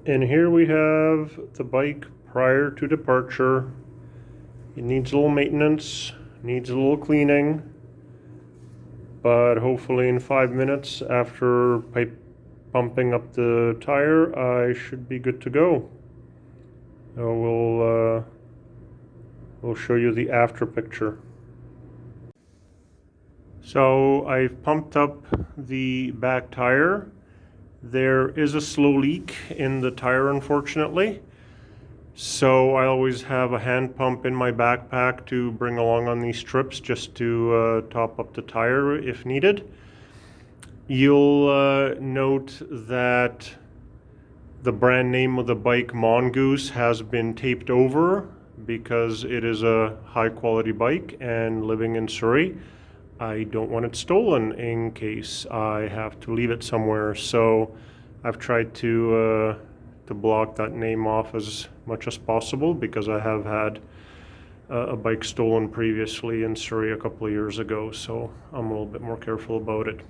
And here we have the bike prior to departure. It needs a little maintenance, needs a little cleaning, but hopefully in 5 minutes after pumping up the tire, I should be good to go. We'll show you the after picture. So I've pumped up the back tire. There is a slow leak in the tire, unfortunately. So I always have a hand pump in my backpack to bring along on these trips just to top up the tire if needed. You'll note that the brand name of the bike, Mongoose, has been taped over because it is a high quality bike, and living in Surrey, I don't want it stolen in case I have to leave it somewhere. So I've tried to block that name off as much as possible because I have had a bike stolen previously in Surrey a couple of years ago, so I'm a little bit more careful about it.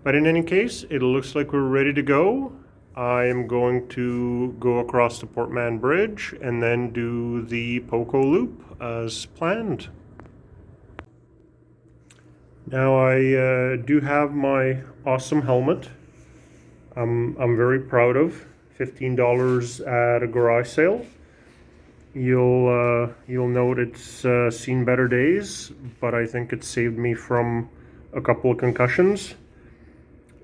But in any case, it looks like we're ready to go. I am going to go across the Portman Bridge and then do the PoCo Loop as planned. Now I do have my awesome helmet. I'm very proud of. $15 at a garage sale. You'll note it's seen better days, but I think it saved me from a couple of concussions.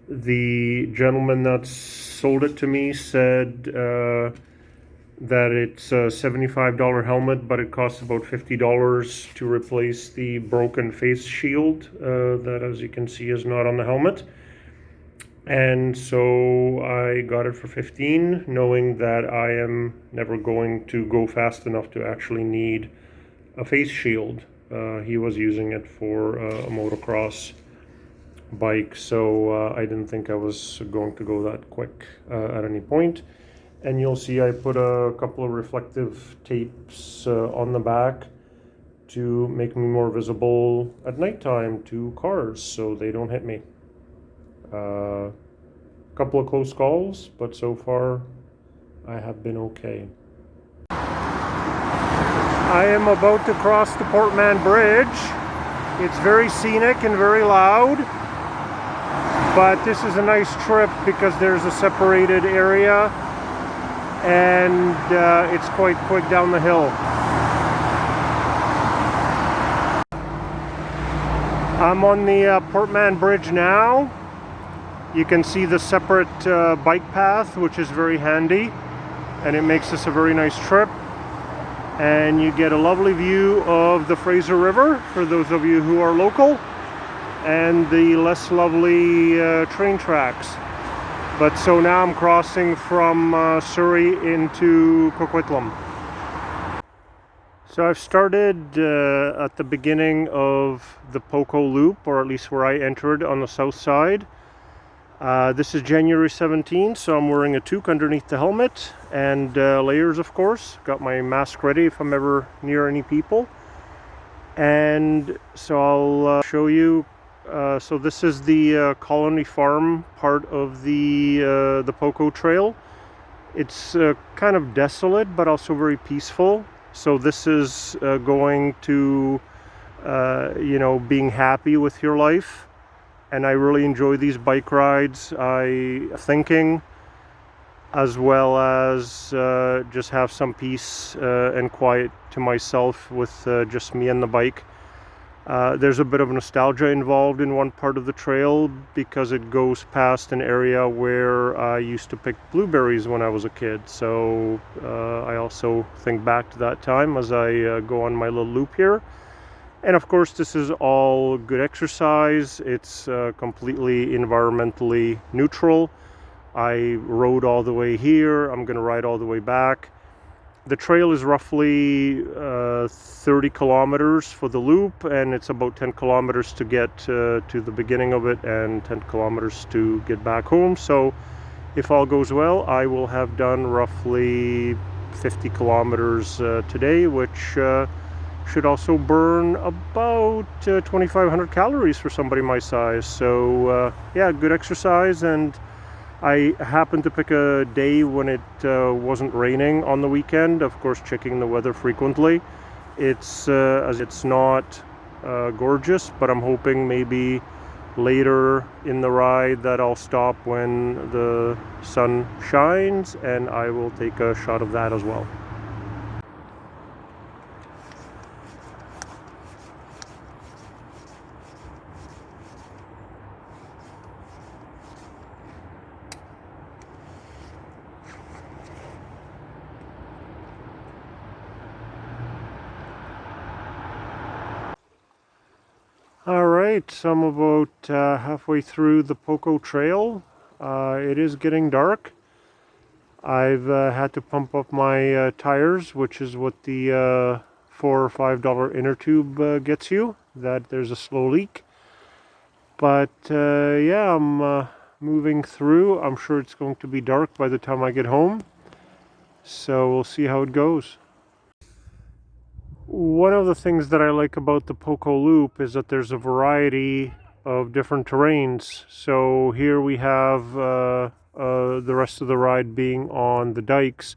The gentleman that sold it to me said that it's a $75 helmet, but it costs about $50 to replace the broken face shield that, as you can see, is not on the helmet. And so I got it for $15, knowing that I am never going to go fast enough to actually need a face shield. He was using it for a motocross bike, so I didn't think I was going to go that quick at any point. And you'll see I put a couple of reflective tapes on the back to make me more visible at nighttime to cars so they don't hit me. Couple of close calls, but so far I have been okay. I am about to cross the Portman Bridge. It's very scenic and very loud, but this is a nice trip because there's a separated area and it's quite quick down the hill. I'm on the Portman Bridge now. You can see the separate bike path, which is very handy, and it makes this a very nice trip. And you get a lovely view of the Fraser River for those of you who are local, and the less lovely train tracks. But so now I'm crossing from Surrey into Coquitlam. So I've started at the beginning of the PoCo Loop, or at least where I entered on the south side. This is January 17th, so I'm wearing a toque underneath the helmet and layers, of course. Got my mask ready if I'm ever near any people. And so I'll show you. So this is the Colony Farm part of the PoCo Trail. It's kind of desolate, but also very peaceful. So this is going to, being happy with your life. And I really enjoy these bike rides. Thinking, as well as just have some peace and quiet to myself with just me and the bike. There's a bit of nostalgia involved in one part of the trail because it goes past an area where I used to pick blueberries when I was a kid. So I also think back to that time as I go on my little loop here. And of course, this is all good exercise. It's completely environmentally neutral. I rode all the way here. I'm going to ride all the way back. The trail is roughly 30 kilometers for the loop, and it's about 10 kilometers to get to the beginning of it and 10 kilometers to get back home. So if all goes well, I will have done roughly 50 kilometers today, which should also burn about 2,500 calories for somebody my size. So yeah, good exercise, and I happened to pick a day when it wasn't raining on the weekend, of course checking the weather frequently. It's not gorgeous, but I'm hoping maybe later in the ride that I'll stop when the sun shines, and I will take a shot of that as well. Alright, so I'm about halfway through the PoCo Trail. It is getting dark. I've had to pump up my tires, which is what the $4 or $5 inner tube gets you. That there's a slow leak. But yeah, I'm moving through. I'm sure it's going to be dark by the time I get home. So we'll see how it goes. One of the things that I like about the PoCo Loop is that there's a variety of different terrains. So here we have the rest of the ride being on the dikes,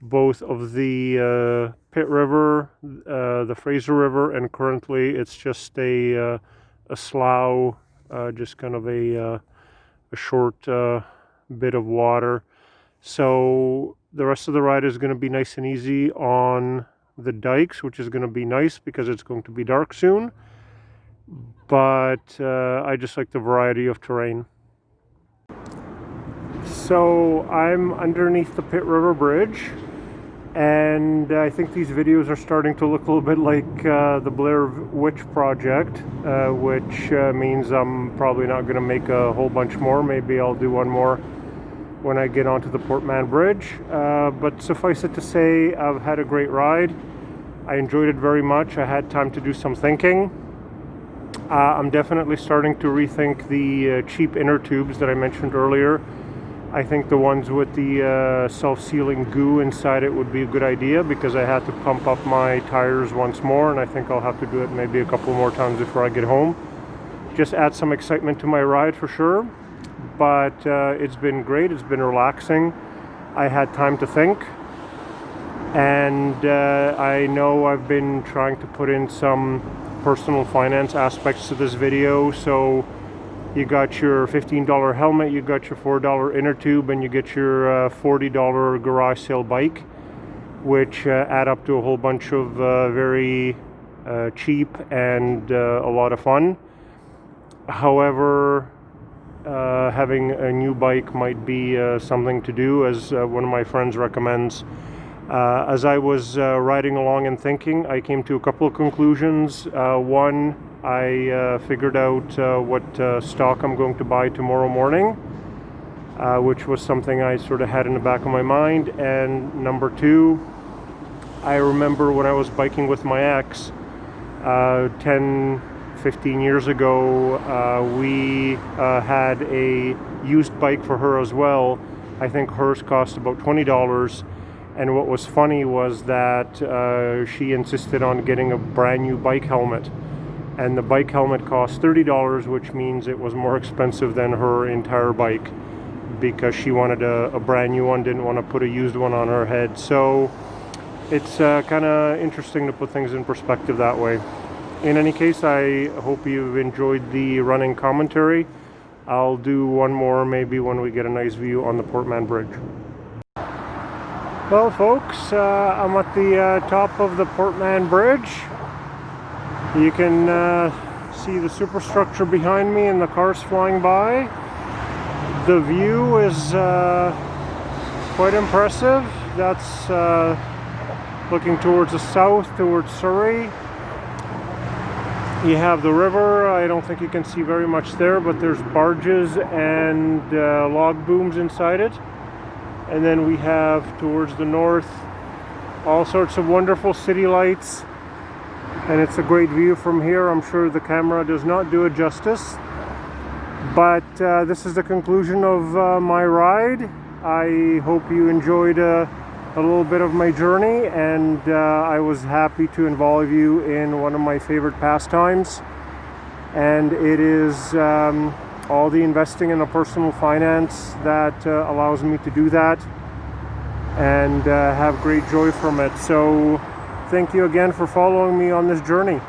both of the Pitt River, the Fraser River, and currently it's just a slough, just kind of a short bit of water. So the rest of the ride is going to be nice and easy on the dikes, which is going to be nice because it's going to be dark soon. But I just like the variety of terrain. So I'm underneath the Pitt River Bridge, and I think these videos are starting to look a little bit like the Blair Witch Project, which means I'm probably not going to make a whole bunch more. Maybe I'll do one more when I get onto the Portman Bridge, but suffice it to say, I've had a great ride. I enjoyed it very much. I had time to do some thinking. I'm definitely starting to rethink the cheap inner tubes that I mentioned earlier. I think the ones with the self-sealing goo inside it would be a good idea, because I had to pump up my tires once more, and I think I'll have to do it maybe a couple more times before I get home. Just add some excitement to my ride for sure. But it's been great. It's been relaxing. I had time to think, and I know I've been trying to put in some personal finance aspects to this video. So you got your $15 helmet, you got your $4 inner tube, and you get your $40 garage sale bike, which add up to a whole bunch of very cheap and a lot of fun. However, having a new bike might be something to do, as one of my friends recommends. As I was riding along and thinking, I came to a couple of conclusions. One, I figured out what stock I'm going to buy tomorrow morning, which was something I sort of had in the back of my mind. And number two, I remember when I was biking with my ex 10-15 years ago, we had a used bike for her as well. I think hers cost about $20, and what was funny was that she insisted on getting a brand new bike helmet, and the bike helmet cost $30, which means it was more expensive than her entire bike, because she wanted a brand new one, didn't want to put a used one on her head. So it's kind of interesting to put things in perspective that way. In any case, I hope you've enjoyed the running commentary. I'll do one more maybe when we get a nice view on the Portman Bridge. Well, folks, I'm at the top of the Portman Bridge. You can see the superstructure behind me and the cars flying by. The view is quite impressive. That's looking towards the south, towards Surrey. You have the river. I don't think you can see very much there, but there's barges and log booms inside it. And then we have towards the north all sorts of wonderful city lights, and it's a great view from here. I'm sure the camera does not do it justice, but this is the conclusion of my ride. I hope you enjoyed a little bit of my journey, and I was happy to involve you in one of my favorite pastimes, and it is all the investing in a personal finance that allows me to do that and have great joy from it. So thank you again for following me on this journey.